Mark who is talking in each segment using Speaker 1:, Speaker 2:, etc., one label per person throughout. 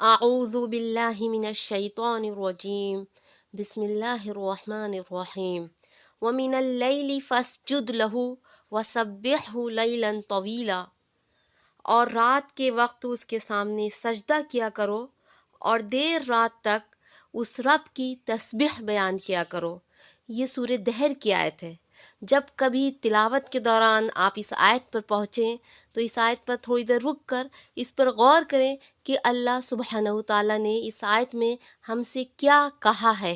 Speaker 1: اعوذ باللہ من الشیطان الرجیم بسم اللہ الرحمن الرحیم ومن اللیل فاسجد لہ وسبحہ لیلا طویلا، اور رات کے وقت اس کے سامنے سجدہ کیا کرو اور دیر رات تک اس رب کی تسبیح بیان کیا کرو۔ یہ سورہ دہر کی آیت ہے۔ جب کبھی تلاوت کے دوران آپ اس آیت پر پہنچیں تو اس آیت پر تھوڑی دیر رک کر اس پر غور کریں کہ اللہ سبحانہ وتعالیٰ نے اس آیت میں ہم سے کیا کہا ہے۔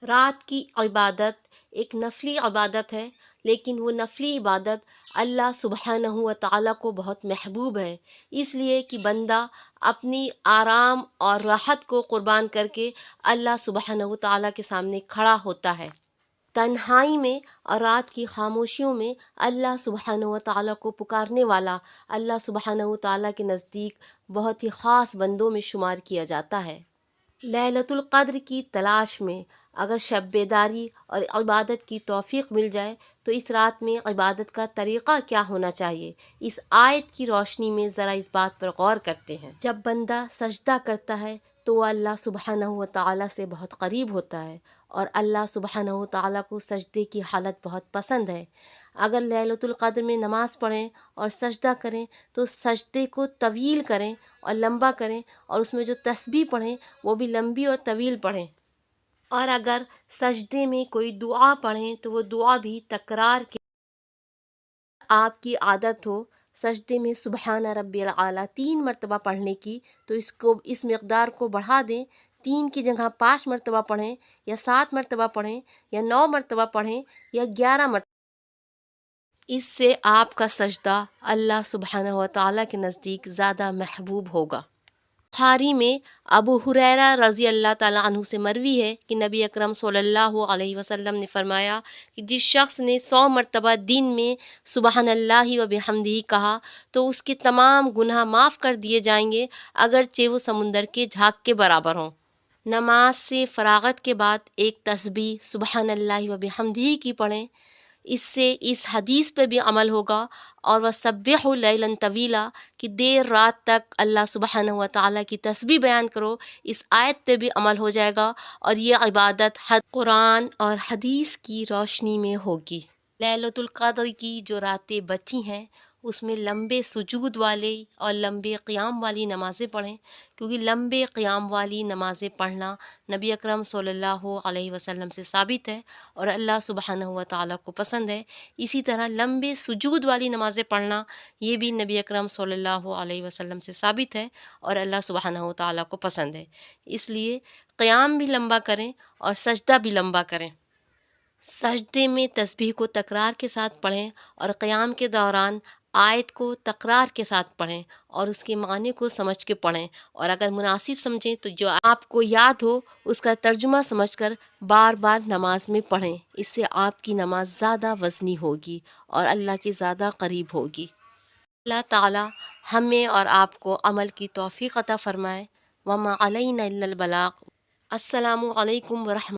Speaker 1: رات کی عبادت ایک نفلی عبادت ہے، لیکن وہ نفلی عبادت اللہ سبحانہ وتعالیٰ کو بہت محبوب ہے، اس لیے کہ بندہ اپنی آرام اور راحت کو قربان کر کے اللہ سبحانہ وتعالیٰ کے سامنے کھڑا ہوتا ہے۔ تنہائی میں اور رات کی خاموشیوں میں اللہ سبحانہ وتعالیٰ کو پکارنے والا اللہ سبحانہ وتعالیٰ کے نزدیک بہت ہی خاص بندوں میں شمار کیا جاتا ہے۔ لیلۃ القدر کی تلاش میں اگر شب بیداری اور عبادت کی توفیق مل جائے تو اس رات میں عبادت کا طریقہ کیا ہونا چاہیے، اس آیت کی روشنی میں ذرا اس بات پر غور کرتے ہیں۔ جب بندہ سجدہ کرتا ہے تو وہ اللہ سبحانہ وتعالیٰ سے بہت قریب ہوتا ہے، اور اللہ سبحانہ وتعالیٰ کو سجدے کی حالت بہت پسند ہے۔ اگر لیلۃ القدر میں نماز پڑھیں اور سجدہ کریں تو سجدے کو طویل کریں اور لمبا کریں، اور اس میں جو تسبیح پڑھیں وہ بھی لمبی اور طویل پڑھیں، اور اگر سجدے میں کوئی دعا پڑھیں تو وہ دعا بھی تکرار کے آپ کی عادت ہو سجدے میں سبحان ربی الاعلیٰ 3 مرتبہ پڑھنے کی، تو اس مقدار کو بڑھا دیں، 3 کی جگہ 5 مرتبہ پڑھیں، یا 7 مرتبہ پڑھیں، یا 9 مرتبہ پڑھیں، یا 11 مرتبہ۔ اس سے آپ کا سجدہ اللہ سبحانہ وتعالیٰ کے نزدیک زیادہ محبوب ہوگا۔ بخاری میں ابو ہریرہ رضی اللہ تعالیٰ عنہ سے مروی ہے کہ نبی اکرم صلی اللہ علیہ وسلم نے فرمایا کہ جس شخص نے 100 مرتبہ دن میں سبحان اللہ و بحمدہ کہا تو اس کے تمام گناہ معاف کر دیے جائیں گے، اگرچہ وہ سمندر کے جھاگ کے برابر ہوں۔ نماز سے فراغت کے بعد ایک تسبیح سبحان اللہ و بحمدہ کی پڑھیں، اس سے اس حدیث پہ بھی عمل ہوگا، اور وَسَبِّحُ لَيْلًا طَوِيلًا کہ دیر رات تک اللہ سبحانہ وتعالیٰ کی تسبیح بیان کرو، اس آیت پہ بھی عمل ہو جائے گا، اور یہ عبادت قرآن اور حدیث کی روشنی میں ہوگی۔ لیلۃ القدر کی جو راتیں بچی ہیں اس میں لمبے سجود والے اور لمبے قیام والی نمازیں پڑھیں، کیونکہ لمبے قیام والی نمازیں پڑھنا نبی اکرم صلی اللہ علیہ وسلم سے ثابت ہے اور اللہ سبحانہ وتعالیٰ کو پسند ہے۔ اسی طرح لمبے سجود والی نمازیں پڑھنا یہ بھی نبی اکرم صلی اللہ علیہ وسلم سے ثابت ہے اور اللہ سبحانہ وتعالیٰ کو پسند ہے، اس لیے قیام بھی لمبا کریں اور سجدہ بھی لمبا کریں۔ سجدے میں تسبیح کو تکرار کے ساتھ پڑھیں اور قیام کے دوران آیت کو تکرار کے ساتھ پڑھیں اور اس کے معنی کو سمجھ کے پڑھیں، اور اگر مناسب سمجھیں تو جو آپ کو یاد ہو اس کا ترجمہ سمجھ کر بار بار نماز میں پڑھیں۔ اس سے آپ کی نماز زیادہ وزنی ہوگی اور اللہ کے زیادہ قریب ہوگی۔ اللہ تعالی ہمیں اور آپ کو عمل کی توفیق عطا فرمائے۔ وما علینا الا البلاغ۔ السلام علیکم ورحمۃ